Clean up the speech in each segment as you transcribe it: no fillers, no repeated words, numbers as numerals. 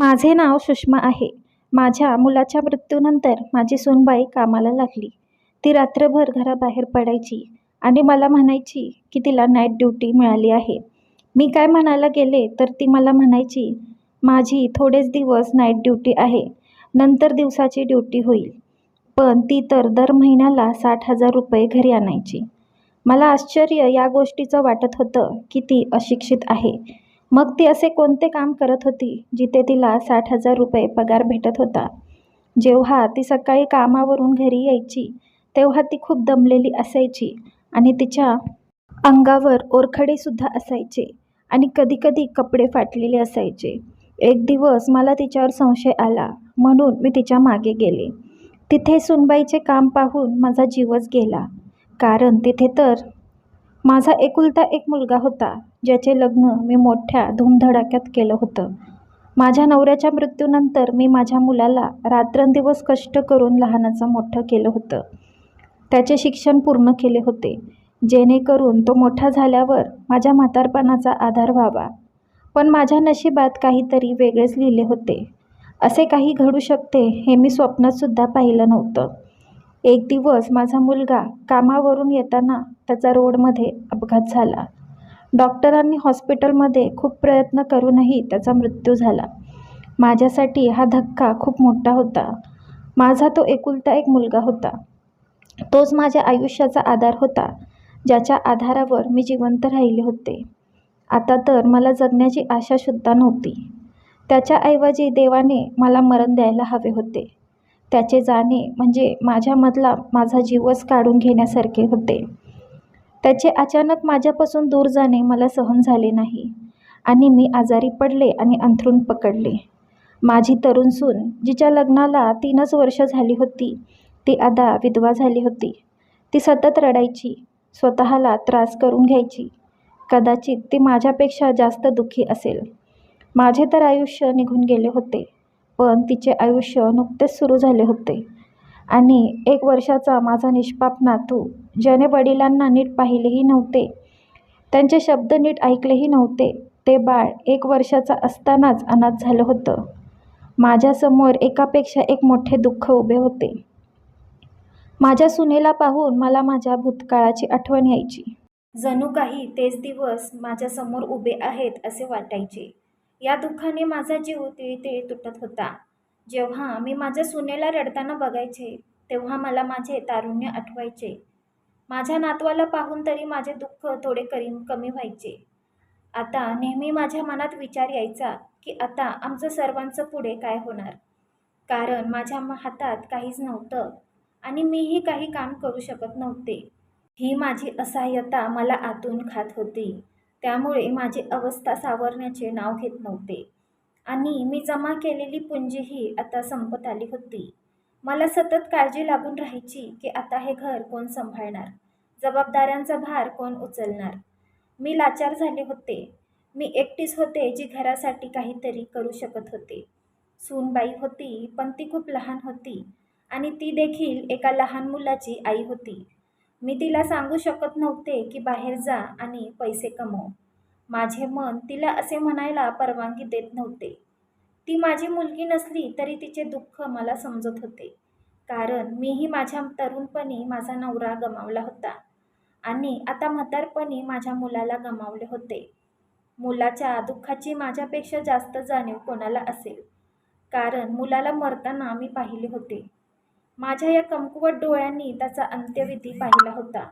माझे नाव सुषमा आहे. माझ्या मुलाच्या मृत्यूनंतर माझी सूनबाई कामाला लागली. ती रात्रभर घराबाहेर पडायची आणि मला म्हणायची की तिला नाईट ड्युटी मिळाली आहे. मी काय म्हणायला गेले तर ती मला म्हणायची, माझी थोडेच दिवस नाईट ड्युटी आहे, नंतर दिवसाची ड्युटी होईल. पण ती तर दर महिन्याला 60,000 रुपये घरी आणायची. मला आश्चर्य या गोष्टीचं वाटत होतं की ती अशिक्षित आहे. मग ती असे कोणते काम करत होती जिथे तिला 60,000 रुपये पगार भेटत होता? जेव्हा ती सकाळी कामावरून घरी यायची तेव्हा ती खूप दमलेली असायची आणि तिच्या अंगावर ओरखडेसुद्धा असायचे आणि कधीकधी कपडे फाटलेले असायचे. एक दिवस मला तिच्यावर संशय आला म्हणून मी तिच्या मागे गेले. तिथे सुनबाईचे काम पाहून माझा जीवच गेला. कारण तिथे तर माझा एकुलता एक मुलगा होता, ज्याचे लग्न मी मोठ्या धूमधडाक्यात केलं होतं. माझ्या नवऱ्याच्या मृत्यूनंतर मी माझ्या मुलाला रात्रंदिवस कष्ट करून लहानाचं मोठं केलं होतं. त्याचे शिक्षण पूर्ण केले होते, जेणेकरून तो मोठा झाल्यावर माझ्या म्हातारपणाचा आधार व्हावा. पण माझ्या नशिबात काहीतरी वेगळेच लिहिले होते. असे काही घडू शकते हे मी स्वप्नातसुद्धा पाहिलं नव्हतं. एक दिवस माझा मुलगा कामावरून येताना त्याचा रोडमध्ये अपघात झाला. डॉक्टरांनी हॉस्पिटलमध्ये खूप प्रयत्न करूनही त्याचा मृत्यू झाला. माझ्यासाठी हा धक्का खूप मोठा होता. माझा तो एकुलता एक मुलगा होता. तोच माझ्या आयुष्याचा आधार होता, ज्याच्या आधारावर मी जिवंत राहिले होते. आता तर मला जगण्याची आशासुद्धा नव्हती. त्याच्याऐवजी देवाने मला मरण द्यायला हवे होते. त्याचे जाणे म्हणजे माझ्यामधला माझा जीवच काढून घेण्यासारखे होते. त्याचे अचानक माझ्यापासून दूर जाणे मला सहन झाले नाही आणि मी आजारी पडले आणि अंथरूण पकडले. माझी तरुण सून, जिच्या लग्नाला 3च वर्ष झाली होती, ती आता विधवा झाली होती. ती सतत रडायची, स्वतःला त्रास करून घ्यायची. कदाचित ती माझ्यापेक्षा जास्त दुःखी असेल. माझे तर आयुष्य निघून गेले होते, पण तिचे आयुष्य नुकतेच सुरू झाले होते. आणि 1 वर्षाचा माझा निष्पाप नातू, ज्याने वडिलांना नीट पाहिलेही नव्हते, त्यांचे शब्द नीट ऐकलेही नव्हते, ते बाळ 1 वर्षाचा असतानाच अनाथ झालं होतं. माझ्यासमोर एकापेक्षा एक मोठे दुःख उभे होते. माझ्या सुनेला पाहून मला माझ्या भूतकाळाची आठवण यायची. जणू काही तेच दिवस माझ्यासमोर उभे आहेत असे वाटायचे. या दुःखाने माझा जीव तिळीतिळी तुटत होता. जेव्हा मी माझ्या सुनेला रडताना बघायचे तेव्हा मला माझे तारुण्य आठवायचे. माझ्या नातवाला पाहून तरी माझे दुःख थोडे कमी व्हायचे. आता नेहमी माझ्या मनात विचार यायचा की आता आमचं सर्वांचं पुढे काय होणार? कारण माझ्या हातात काहीच नव्हतं आणि मीही काही काम करू शकत नव्हते. ही माझी असहाय्यता मला आतून खात होती. त्यामुळे माझी अवस्था सावरण्याचे नाव घेत नव्हते आणि मी जमा केलेली पुंजीही आता संपत आली होती. मला सतत काळजी लागून राहायची की आता हे घर कोण सांभाळणार? जबाबदाऱ्यांचा भार कोण उचलणार? मी लाचार झाले होते. मी एकटीच होते जी घरासाठी काहीतरी करू शकत होते. सूनबाई होती, पण ती खूप लहान होती आणि ती देखील एका लहान मुलाची आई होती. मी तिला सांगू शकत नव्हते की बाहेर जा आणि पैसे कमव. माझे मन तिला असे म्हणायला परवानगी देत नव्हते. ती माझी मुलगी नसली तरी तिचे दुःख मला समजत होते. कारण मीही माझ्या तरुणपणी माझा नवरा गमावला होता आणि आता म्हातारपणी माझ्या मुलाला गमावले होते. मुलाच्या दुःखाची माझ्यापेक्षा जास्त जाणीव कोणाला असेल? कारण मुलाला मरताना मी पाहिले होते. माझ्या या कमकुवत डोळ्यांनी त्याचा अंत्यविधी पाहिला होता.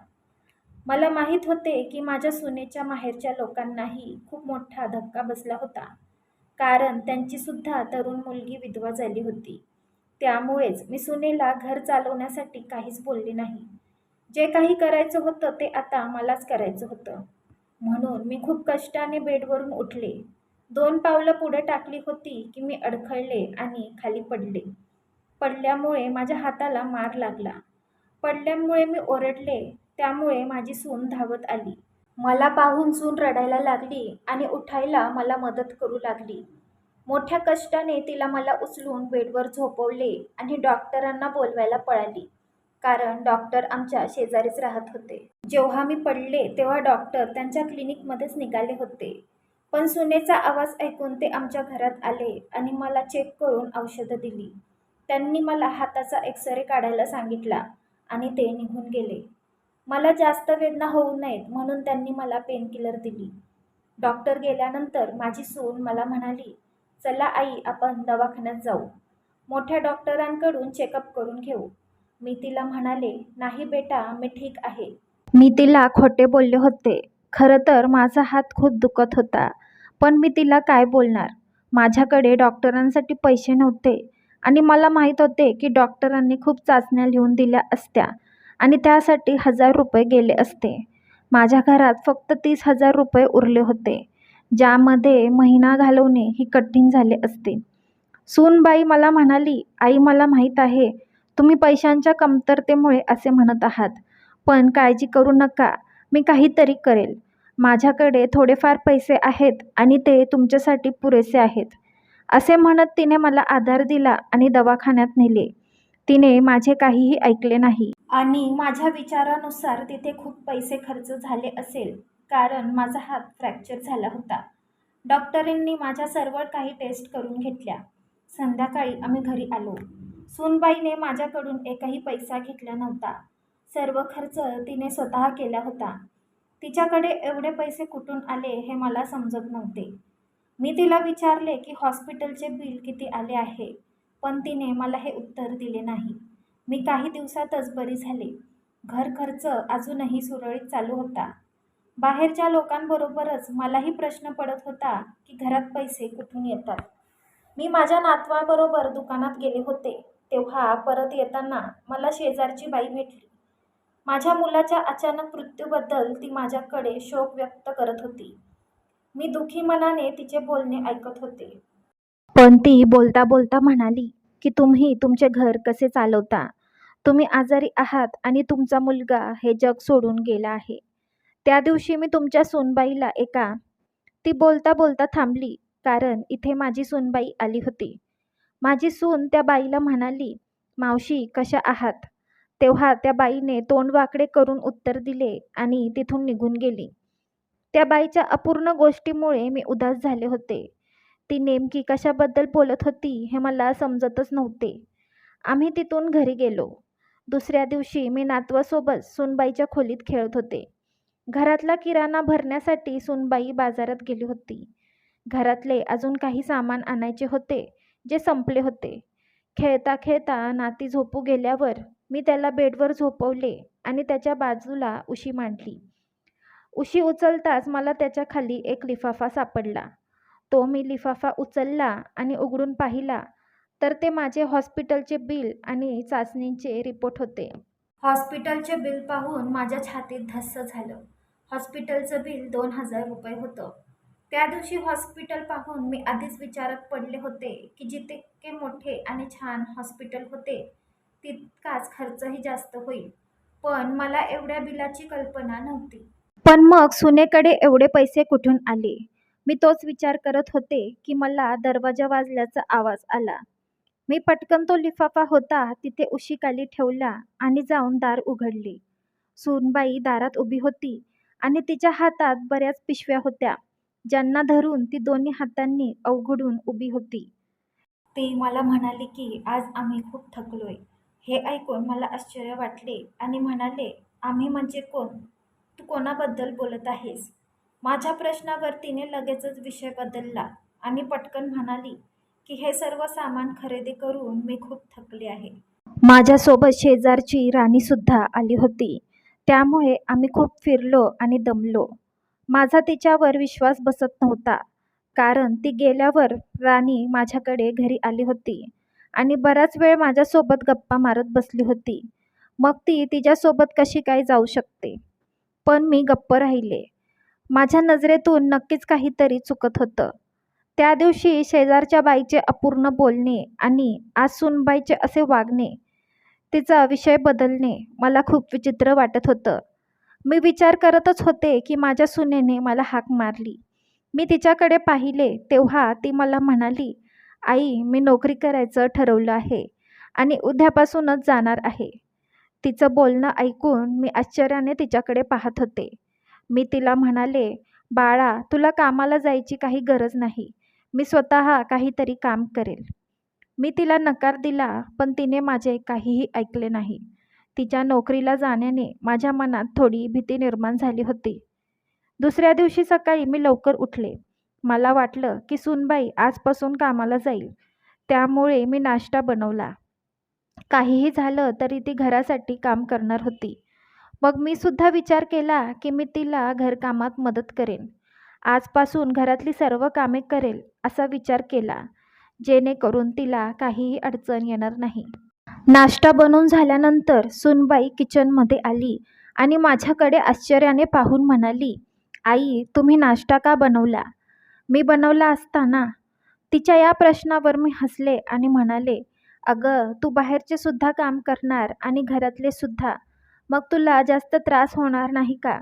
मला माहीत होते की माझ्या सुनेच्या माहेरच्या लोकांनाही खूप मोठा धक्का बसला होता. कारण त्यांची सुद्धा तरुण मुलगी विधवा झाली होती. त्यामुळेच मी सुनेला घर चालवण्यासाठी काहीच बोलले नाही. जे काही करायचं होतं ते आता मलाच करायचं होतं. म्हणून मी खूप कष्टाने बेडवरून उठले. 2 पावलं पुढे टाकली होती की मी अडखळले आणि खाली पडले. पडल्यामुळे माझ्या हाताला मार लागला. पडल्यामुळे मी ओरडले. त्यामुळे माझी सून धावत आली. मला पाहून सून रडायला लागली आणि उठायला मला मदत करू लागली. मोठ्या कष्टाने तिला मला उचलून बेडवर झोपवले आणि डॉक्टरांना बोलवायला पळाली. कारण डॉक्टर आमच्या शेजारीच राहत होते. जेव्हा मी पडले तेव्हा डॉक्टर त्यांच्या क्लिनिकमध्येच निघाले होते. पण सुनेचा आवाज ऐकून ते आमच्या घरात आले आणि मला चेक करून औषधं दिली. त्यांनी मला हाताचा एक्सरे काढायला सांगितला आणि ते निघून गेले. मला जास्त वेदना होऊ नयेत म्हणून त्यांनी मला पेनकिलर दिली. डॉक्टर गेल्यानंतर माझी सून मला म्हणाली, "चला आई, आपण दवाखान्यात जाऊ. मोठ्या डॉक्टरांकडून चेकअप करून घेऊ." मी तिला म्हणाले, "नाही बेटा, मी ठीक आहे." मी तिला खोटे बोलले होते. खरं तर माझा हात खूप दुखत होता. पण मी तिला काय बोलणार? माझ्याकडे डॉक्टरांसाठी पैसे नव्हते आणि मला माहीत होते की डॉक्टरांनी खूप चाचण्या लिहून दिल्या असत्या आणि त्यासाठी 1000 रुपये गेले असते. माझ्या घरात फक्त 30,000 रुपये उरले होते, ज्यामध्ये महिना घालवणे ही कठीण झाले असते. सूनबाई मला म्हणाली, "आई, मला माहीत आहे तुम्ही पैशांच्या कमतरतेमुळे असे म्हणत आहात. पण काळजी करू नका, मी काहीतरी करेल. माझ्याकडे थोडेफार पैसे आहेत आणि ते तुमच्यासाठी पुरेसे आहेत." असे म्हणत तिने मला आधार दिला आणि दवाखान्यात नेले. तिने माझे काहीही ऐकले नाही आणि माझ्या विचारानुसार तिथे खूप पैसे खर्च झाले असेल, कारण माझा हात फ्रॅक्चर झाला होता. डॉक्टरांनी माझ्या सर्व काही टेस्ट करून घेतल्या. संध्याकाळी आम्ही घरी आलो. सूनबाईने माझ्याकडून एकही पैसा घेतला नव्हता. सर्व खर्च तिने स्वतः केला होता. तिच्याकडे एवढे पैसे कुठून आले हे मला समजत नव्हते. मी तिला विचारले की हॉस्पिटलचे बिल किती आले आहे, पण तिने मला हे उत्तर दिले नाही. मी काही दिवसातच बरी झाले. घर खर्च अजूनही सुरळीत चालू होता. बाहेरच्या लोकांबरोबरच मलाही प्रश्न पडत होता की घरात पैसे कुठून येतात. मी माझ्या नातवाबरोबर दुकानात गेले होते. तेव्हा परत येताना मला शेजारची बाई भेटली. माझ्या मुलाच्या अचानक मृत्यूबद्दल ती माझ्याकडे शोक व्यक्त करत होती. मी दुःखी मनाने तिचे बोलणे ऐकत होते. पण ती बोलता बोलता म्हणाली की तुम्ही तुमचे घर कसे चालवता? तुम्ही आजारी आहात आणि तुमचा मुलगा हे जग सोडून गेला आहे. त्या दिवशी मी तुमच्या सूनबाईला ती बोलता बोलता थांबली, कारण इथे माझी सूनबाई आली होती. माझी सून त्या बाईला म्हणाली, "मावशी, कशा आहात?" तेव्हा त्या बाईने तोंड वाकडे करून उत्तर दिले आणि तिथून निघून गेली. त्या बाईच्या अपूर्ण गोष्टीमुळे मी उदास झाले होते. ती नेमकी कशाबद्दल बोलत होती हे मला समजतच नव्हते. आम्ही तिथून घरी गेलो. दुसऱ्या दिवशी मी नातवासोबत सूनबाईच्या खोलीत खेळत होते. घरातला किराणा भरण्यासाठी सूनबाई बाजारात गेली होती. घरातले अजून काही सामान आणायचे होते, जे संपले होते. खेळता खेळता नाती झोपू गेल्यावर मी त्याला बेडवर झोपवले आणि त्याच्या बाजूला उशी मांडली. उशी उचलताच मला त्याच्या खाली एक लिफाफा सापडला. तो मी लिफाफा उचलला आणि उघडून पाहिला तर ते माझे हॉस्पिटलचे बिल आणि चाचणीचे रिपोर्ट होते. हॉस्पिटलचे बिल पाहून माझ्या छातीत धस्स झालं. हॉस्पिटलचं बिल 2000 रुपये होतं. त्या दिवशी हॉस्पिटल पाहून मी आधीच विचारात पडले होते की जितके मोठे आणि छान हॉस्पिटल होते, तितकाच खर्चही जास्त होईल. पण मला एवढ्या बिलाची कल्पना नव्हती. पण मग सुनेकडे एवढे पैसे कुठून आले? मी तोच विचार करत होते की मला दरवाजा वाजल्याचा आवाज आला. मी पटकन तो लिफाफा होता तिथे उशीखाली ठेवला आणि जाऊन दार उघडले. सूनबाई दारात उभी होती आणि तिच्या हातात बऱ्याच पिशव्या होत्या, ज्यांना धरून ती दोन्ही हातांनी अवघडून उभी होती. ती मला म्हणाली की आज आम्ही खूप थकलोय. हे ऐकून मला आश्चर्य वाटले आणि म्हणाले, "आम्ही म्हणजे कोण? तू कोणाबद्दल बोलत आहेस?" माझ्या प्रश्नावर तिने लगेचच विषय बदलला आणि पटकन म्हणाली की हे सर्व सामान खरेदी करून मी खूप थकले आहे. माझ्यासोबत शेजारची राणीसुद्धा आली होती. त्यामुळे आम्ही खूप फिरलो आणि दमलो. माझा तिच्यावर विश्वास बसत नव्हता, कारण ती गेल्यावर राणी माझ्याकडे घरी आली होती आणि बराच वेळ माझ्यासोबत गप्पा मारत बसली होती. मग ती तिच्यासोबत कशी काय जाऊ शकते? पण मी गप्प राहिले. माझ्या नजरेतून नक्कीच काहीतरी चुकत होतं. त्या दिवशी शेजारच्या बाईचे अपूर्ण बोलणे आणि आज सूनबाईचे असे वागणे, तिचा विषय बदलणे मला खूप विचित्र वाटत होतं. मी विचार करतच होते की माझ्या सुनेने मला हाक मारली. मी तिच्याकडे पाहिले तेव्हा ती मला म्हणाली, "आई, मी नोकरी करायचं ठरवलं आहे आणि उद्यापासूनच जाणार आहे." तिचं बोलणं ऐकून मी आश्चर्याने तिच्याकडे पाहत होते. मी तिला म्हणाले, बाळा, तुला कामाला जायची काही गरज नाही. मी स्वतः काहीतरी काम करेल. मी तिला नकार दिला, पण तिने माझे काहीही ऐकले नाही. तिच्या नोकरीला जाण्याने माझ्या मनात थोडी भीती निर्माण झाली होती. दुसऱ्या दिवशी सकाळी मी लवकर उठले. मला वाटलं की सूनबाई आजपासून कामाला जाईल. त्यामुळे मी नाश्ता बनवला. काहीही झालं तरी ती घरासाठी काम करणार होती. मग मी सुद्धा विचार केला की मी तिला घरकामात मदत करेन. आजपासून घरातली सर्व कामे करेल असा विचार केला, जेणेकरून तिला काहीही अडचण येणार नाही. नाश्ता बनवून झाल्यानंतर सूनबाई किचनमध्ये आली आणि माझ्याकडे आश्चर्याने पाहून म्हणाली, "आई, तुम्ही नाश्ता का बनवला?" "मी बनवला असता ना." तिच्या या प्रश्नावर मी हसले आणि म्हणाले, "अगं, तू बाहेरचे सुद्धा काम करणार आणि घरातले सुद्धा. मग तुला जास्त त्रास होणार नाही का?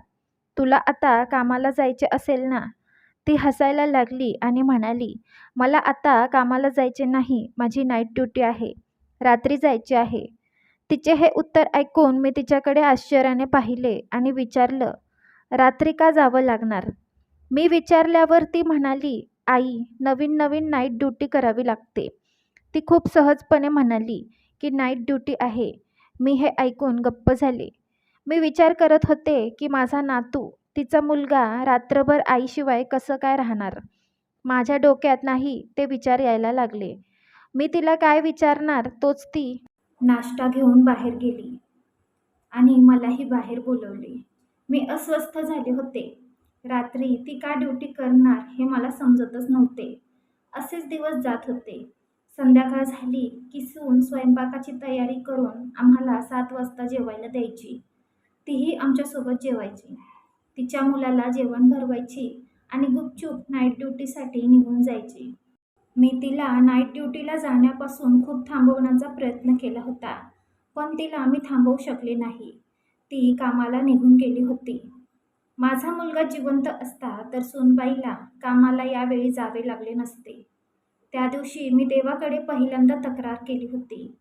तुला आता कामाला जायचे असेल ना?" ती हसायला लागली आणि म्हणाली, "मला आता कामाला जायचे नाही. माझी नाईट ड्युटी आहे. रात्री जायचे आहे." तिचे हे उत्तर ऐकून मी तिच्याकडे आश्चर्याने पाहिले आणि विचारलं, "रात्री का जावं लागणार?" मी विचारल्यावर ती म्हणाली, "आई, नवीन नवीन नाईट ड्युटी करावी लागते." ती खूप सहजपणे म्हणाली की नाईट ड्युटी आहे. मी हे ऐकून गप्प झाले. मी विचार करत होते की माझा नातू, तिचा मुलगा रात्रभर आईशिवाय कसं काय राहणार. माझ्या डोक्यात नाही ते विचार यायला लागले. मी तिला काय विचारणार तोच ती नाश्ता घेऊन बाहेर गेली आणि मलाही बाहेर बोलवले. मी अस्वस्थ झाले होते. रात्री ती का ड्युटी करणार हे मला समजतच नव्हते. असेच दिवस जात होते. संध्याकाळ झाली की सून स्वयंपाकाची तयारी करून आम्हाला 7 वाजता जेवायला द्यायची. तीही आमच्यासोबत जेवायची. तिच्या मुलाला जेवण भरवायची आणि गुपचूप नाईट ड्युटीसाठी निघून जायची. मी तिला नाईट ड्युटीला जाण्यापासून खूप थांबवण्याचा प्रयत्न केला होता, पण तिला मी थांबवू शकले नाही. ती कामाला निघून गेली होती. माझा मुलगा जिवंत असता तर सूनबाईला कामाला यावेळी जावे लागले नसते. त्या दिवशी मी देवाकडे पहिल्यांदा तक्रार केली होती.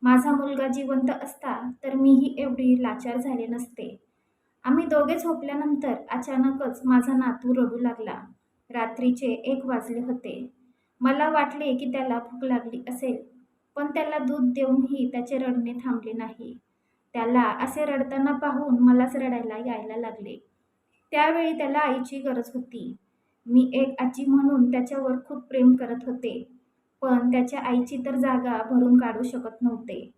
माझा मुलगा जिवंत असता तर मीही एवढी लाचार झाले नसते. आम्ही दोघे झोपल्यानंतर अचानकच माझा नातू रडू लागला. रात्रीचे 1 वाजले होते. मला वाटले की त्याला भूक लागली असेल, पण त्याला दूध देऊनही त्याचे रडणे थांबले नाही. त्याला असे रडताना पाहून मलाच रडायला यायला लागले. त्यावेळी त्याला आईची गरज होती. मी एक आजी म्हणून त्याच्यावर खूप प्रेम करत होते, पण त्याच्या आईची तर जागा भरून काढू शकत नव्हते.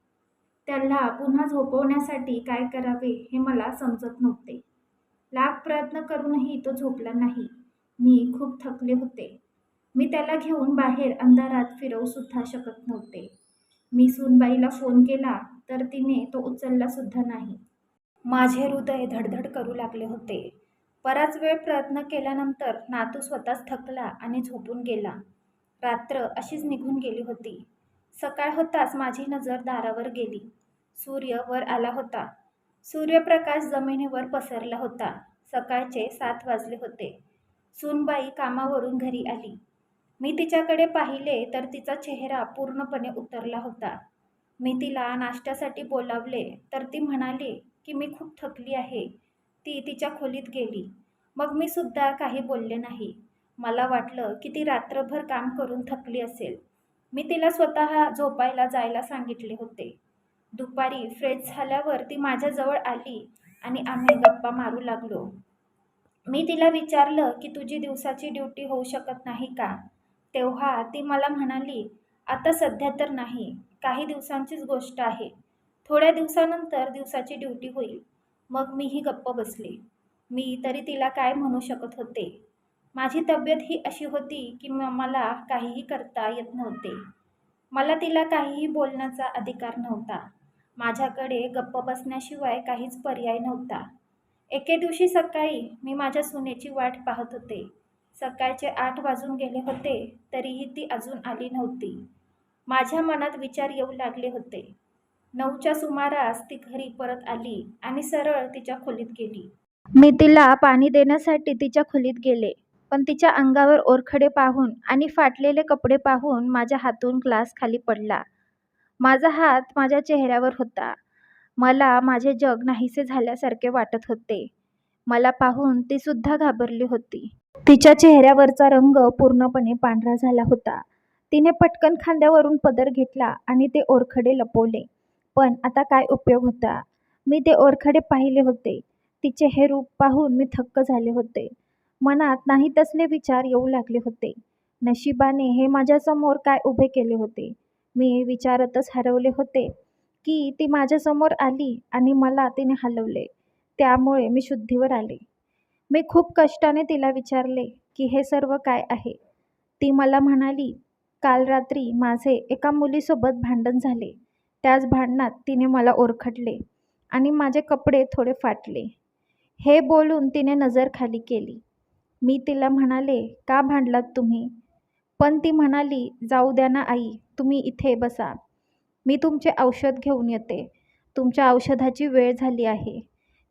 त्याला पुन्हा झोपवण्यासाठी काय करावे हे मला समजत नव्हते. लाख प्रयत्न करूनही तो झोपला नाही. मी खूप थकले होते. मी त्याला घेऊन बाहेर अंधारात फिरवू सुद्धा शकत नव्हते. मी सूनबाईला फोन केला तर तिने तो उचलला सुद्धा नाही. माझे हृदय धडधड करू लागले होते. बराच वेळ प्रयत्न केल्यानंतर नातू स्वतःच थकला आणि झोपून गेला. रात्र अशीच निघून गेली होती. सकाळ होताच माझी नजर दारावर गेली. सूर्य वर आला होता. सूर्यप्रकाश जमिनीवर पसरला होता. सकाळचे 7 वाजले होते. सूनबाई कामावरून घरी आली. मी तिच्याकडे पाहिले तर तिचा चेहरा पूर्णपणे उतरला होता. मी तिला नाश्त्यासाठी बोलावले तर ती म्हणाली की मी खूप थकली आहे. ती तिच्या खोलीत गेली. मग मी सुद्धा काही बोलले नाही. मला वाटलं की ती रात्रभर काम करून थकली असेल. मी तिला स्वतः झोपायला जायला सांगितले होते. दुपारी फ्रेश झाल्यावर ती माझ्याजवळ आली आणि आम्ही गप्पा मारू लागलो. मी तिला विचारलं की तुझी दिवसाची ड्युटी होऊ शकत नाही का? तेव्हा ती मला म्हणाली, "आता सध्या तर नाही. काही दिवसांचीच गोष्ट आहे. थोड्या दिवसानंतर दिवसाची ड्युटी होईल." मग मीही गप्प बसले. मी तरी तिला काय म्हणू शकत होते. माझी तब्येत ही अशी होती की मला काहीही करता येत नव्हते. मला तिला काहीही बोलण्याचा अधिकार नव्हता. माझ्याकडे गप्प बसण्याशिवाय काहीच पर्याय नव्हता. एके दिवशी सकाळी मी माझ्या सुनेची वाट पाहत होते. सकाळचे 8 वाजून गेले होते, तरीही ती अजून आली नव्हती. माझ्या मनात विचार येऊ लागले होते. 9च्या सुमारास ती घरी परत आली आणि सरळ तिच्या खोलीत गेली. मी तिला पाणी देण्यासाठी तिच्या खोलीत गेले, पण तिच्या अंगावर ओरखडे पाहून आणि फाटलेले कपडे पाहून माझ्या हातून ग्लास खाली पडला. माझा हात माझ्या चेहऱ्यावर होता. मला माझे जग नाहीसे झाल्यासारखे वाटत होते. मला पाहून ती सुद्धा घाबरली होती. तिच्या चेहऱ्यावरचा रंग पूर्णपणे पांढरा झाला होता. तिने पटकन खांद्यावरून पदर घेतला आणि ते ओरखडे लपवले. पण आता काय उपयोग होता? मी ते ओरखडे पाहिले होते. तिचे हे रूप पाहून मी थक्क झाले होते. मनात नाही तसले विचार येऊ लागले होते. नशिबाने हे माझ्यासमोर काय उभे केले होते? मी विचारातच हरवले होते की ती माझ्यासमोर आली आणि मला तिने हलवले. त्यामुळे मी शुद्धीवर आले. मी खूप कष्टाने तिला विचारले की हे सर्व काय आहे? ती मला म्हणाली, काल रात्री माझे एका मुलीसोबत भांडण झाले. त्याच भांडणात तिने मला ओरखडले आणि माझे कपडे थोडे फाटले. हे बोलून तिने नजर खाली केली. मी तिला म्हणाले, का भांडलात तुम्ही? पण ती म्हणाली, जाऊ द्या ना आई, तुम्ही इथे बसा. मी तुमचे औषध घेऊन येते. तुमच्या औषधाची वेळ झाली आहे,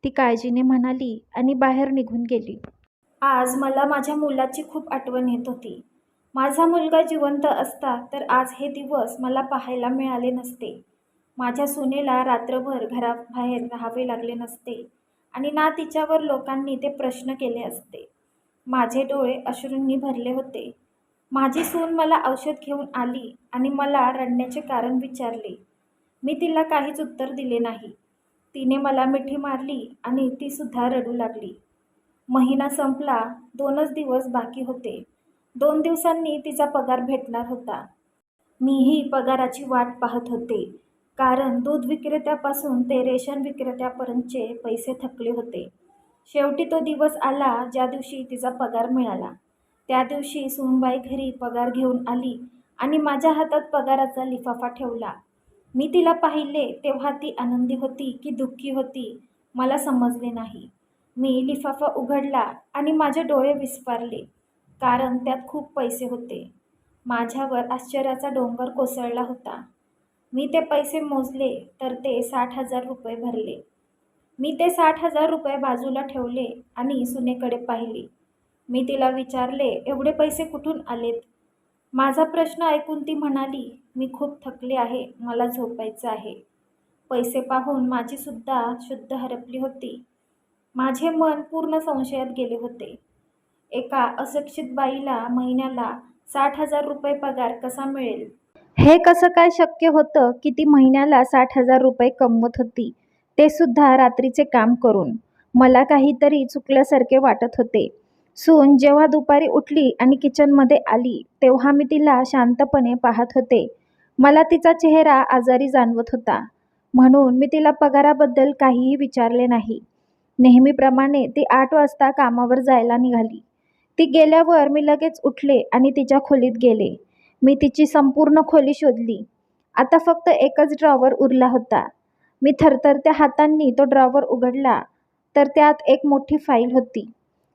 ती काळजीने म्हणाली आणि बाहेर निघून गेली. आज मला माझ्या मुलाची खूप आठवण येत होती. माझा मुलगा जिवंत असता तर आज हे दिवस मला पाहायला मिळाले नसते. माझ्या सुनेला रात्रभर घराबाहेर राहावे लागले नसते आणि ना तिच्यावर लोकांनी ते प्रश्न केले असते. माझे डोळे अश्रूंनी भरले होते. माझी सून मला औषध घेऊन आली आणि मला रडण्याचे कारण विचारले. मी तिला काहीच उत्तर दिले नाही. तिने मला मिठी मारली आणि ती सुद्धा रडू लागली. महिना संपला. 2च दिवस बाकी होते. 2 दिवसांनी तिचा पगार भेटणार होता. मीही पगाराची वाट पाहत होते, कारण दूध विक्रेत्यापासून ते रेशन विक्रेत्यापर्यंतचे पैसे थकले होते. शेवटी तो दिवस आला ज्या दिवशी तिचा पगार मिळाला. त्या दिवशी सूनबाई घरी पगार घेऊन आली आणि माझ्या हातात पगाराचा लिफाफा ठेवला. मी तिला पाहिले तेव्हा ती आनंदी होती की दुःखी होती मला समजले नाही. मी लिफाफा उघडला आणि माझे डोळे विस्फारले, कारण त्यात खूप पैसे होते. माझ्यावर आश्चर्याचा डोंगर कोसळला होता. मी ते पैसे मोजले तर ते 60,000 रुपये भरले. मी ते 60,000 रुपये बाजूला ठेवले आणि सुनेकडे पाहिले. मी तिला विचारले, एवढे पैसे कुठून आलेत? माझा प्रश्न ऐकून ती म्हणाली, मी खूप थकले आहे, मला झोपायचं आहे. पैसे पाहून माझी सुद्धा शुद्ध हरपली होती. माझे मन पूर्ण संशयात गेले होते. एका अशिक्षित बाईला महिन्याला 60,000 रुपये पगार कसा मिळेल? हे कसं काय शक्य होतं की ती महिन्याला 60,000 रुपये कमवत होती, ते सुद्धा रात्रीचे काम करून? मला काहीतरी चुकल्यासारखे वाटत होते. सून जेव्हा दुपारी उठली आणि किचनमध्ये आली तेव्हा मी तिला शांतपणे पाहत होते. मला तिचा चेहरा आजारी जाणवत होता, म्हणून मी तिला पगाराबद्दल काहीही विचारले नाही. नेहमीप्रमाणे ती 8 वाजता कामावर जायला निघाली. ती गेल्यावर मी लगेच उठले आणि तिच्या खोलीत गेले. मी तिची संपूर्ण खोली शोधली. आता फक्त एकच ड्रॉवर उरला होता. मी थरथरत्या हातांनी तो ड्रॉवर उघडला तर त्यात एक मोठी फाईल होती.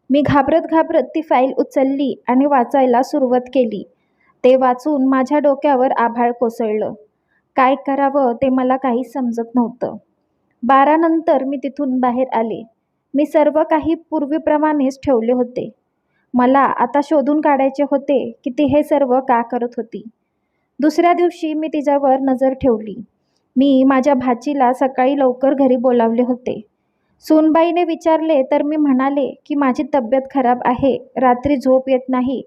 मी घाबरत घाबरत ती फाईल उचलली आणि वाचायला सुरुवात केली. ते वाचून माझ्या डोक्यावर आभाळ कोसळलं. काय करावं ते मला काहीच समजत नव्हतं. 12 नंतर मी तिथून बाहेर आले. मी सर्व काही पूर्वीप्रमाणेच ठेवले होते. मला आता शोधून काढायचे होते की ती हे सर्व का करत होती. दुसऱ्या दिवशी मी तिच्यावर नजर ठेवली. मी माझ्या भाचीला सकाळी लवकर घरी बोलावले होते. सूनबाईने विचारले तर मी म्हणाले की माझी तब्येत खराब आहे, रात्री झोप येत नाही,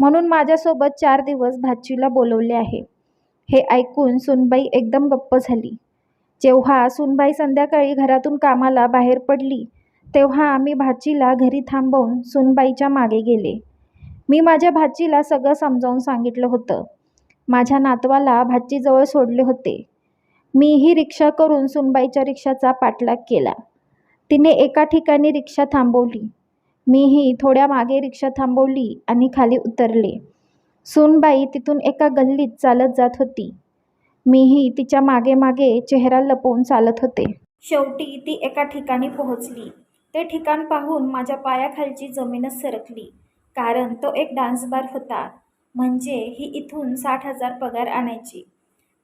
म्हणून माझ्यासोबत 4 दिवस भाचीला बोलवले आहे. हे ऐकून सूनबाई एकदम गप्प झाली. जेव्हा सूनबाई संध्याकाळी घरातून कामाला बाहेर पडली तेव्हा मी भाचीला घरी थांबवून सूनबाईच्या मागे गेले. मी माझ्या भाचीला सगळं समजावून सांगितलं होतं. माझ्या नातवाला भाचीजवळ सोडले होते. मीही रिक्षा करून सूनबाईच्या रिक्षाचा पाठलाग केला. तिने एका ठिकाणी रिक्षा थांबवली. मीही थोड्या मागे रिक्षा थांबवली आणि खाली उतरले. सूनबाई तिथून एका गल्लीत चालत जात होती. मीही तिच्या मागे मागे चेहरा लपवून चालत होते. शेवटी ती एका ठिकाणी पोहोचली. ते ठिकाण पाहून माझ्या पायाखालची जमीनच सरकली, कारण तो एक डान्स बार होता. म्हणजे ही इथून 60,000 पगार आणायची.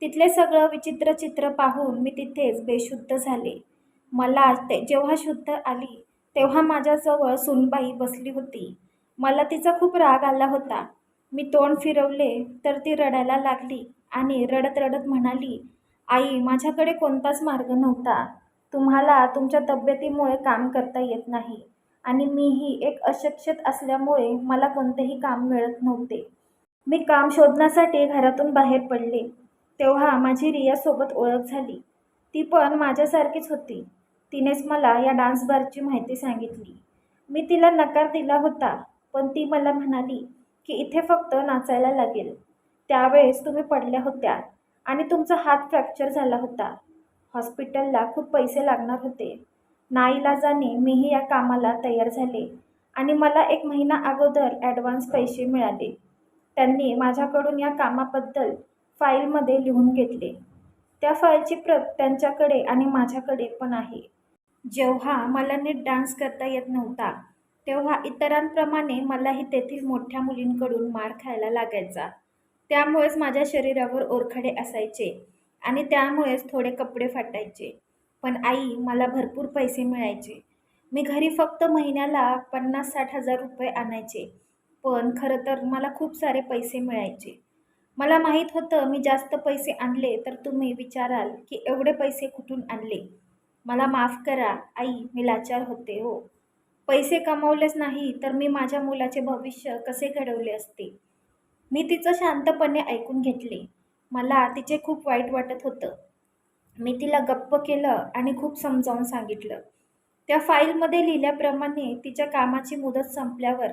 तिथले सगळं विचित्र चित्र पाहून मी तिथेच बेशुद्ध झाले. मला जेव्हा शुद्ध आली तेव्हा माझ्याजवळ सूनबाई बसली होती. मला तिचा खूप राग आला होता. मी तोंड फिरवले तर ती रडायला लागली आणि रडत रडत म्हणाली, आई, माझ्याकडे कोणताच मार्ग नव्हता. तुम्हाला तुमच्या तब्येतीमुळे काम करता येत नाही. आणि मीही एक अशिक्षित असल्यामुळे मला कोणतेही काम मिळत नव्हते. मी काम शोधण्यासाठी घरातून बाहेर पडले, तेव्हा माझी रियासोबत ओळख झाली. ती पण माझ्यासारखीच होती. तिनेच मला या डान्स बारची माहिती सांगितली. मी तिला नकार दिला होता, पण ती मला म्हणाली की इथे फक्त नाचायला लागेल. त्यावेळेस तुम्ही पडल्या होत्या आणि तुमचा हात फ्रॅक्चर झाला होता. हॉस्पिटलला खूप पैसे लागणार होते. नाईलाजाने मीही या कामाला तयार झाले आणि मला 1 महिना अगोदर ॲडव्हान्स पैसे मिळाले. त्यांनी माझ्याकडून या कामाबद्दल फाईलमध्ये लिहून घेतले. त्या फाईलची प्रत त्यांच्याकडे आणि माझ्याकडे पण आहे. जेव्हा मला नीट डान्स करता येत नव्हता, तेव्हा इतरांप्रमाणे मलाही तेथील मोठ्या मुलींकडून मार खायला लागायचा. त्यामुळेच माझ्या शरीरावर ओरखडे असायचे आणि त्यामुळेच थोडे कपडे फाटायचे. पण आई मला भरपूर पैसे मिळायचे. मी घरी फक्त महिन्याला 50-60 हजार रुपये आणायचे. पण खरं तर मला खूप सारे पैसे मिळायचे. मला माहीत होतं मी जास्त पैसे आणले तर तुम्ही विचाराल की एवढे पैसे कुठून आणले. मला माफ करा आई, मी लाचार होते हो. पैसे कमवलेच नाही तर मी माझ्या मुलाचे भविष्य कसे घडवले असते. मी तिचं शांतपणे ऐकून घेतले. मला तिचे खूप वाईट वाटत होतं. मी तिला गप्प केलं आणि खूप समजावून सांगितलं. त्या फाईलमध्ये लिहिल्याप्रमाणे तिच्या कामाची मुदत संपल्यावर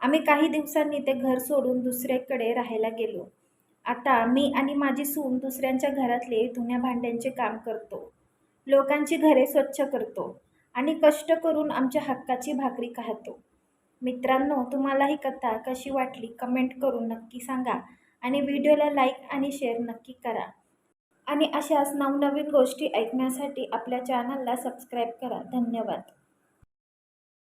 आम्ही काही दिवसांनी ते घर सोडून दुसरीकडे राहायला गेलो. आता मी आणि माझी सून दुसऱ्यांच्या घरातले धुण्या भांड्यांचे काम करतो. लोकांची घरे स्वच्छ करतो आणि कष्ट करून आमच्या हक्काची भाकरी खातो. मित्रांनो, तुम्हाला ही कथा कशी वाटली कमेंट करून नक्की सांगा आणि व्हिडिओला लाईक आणि शेअर नक्की करा. आणि अशाच नवनवीन गोष्टी ऐकण्यासाठी आपल्या चॅनलला सबस्क्राईब करा. धन्यवाद.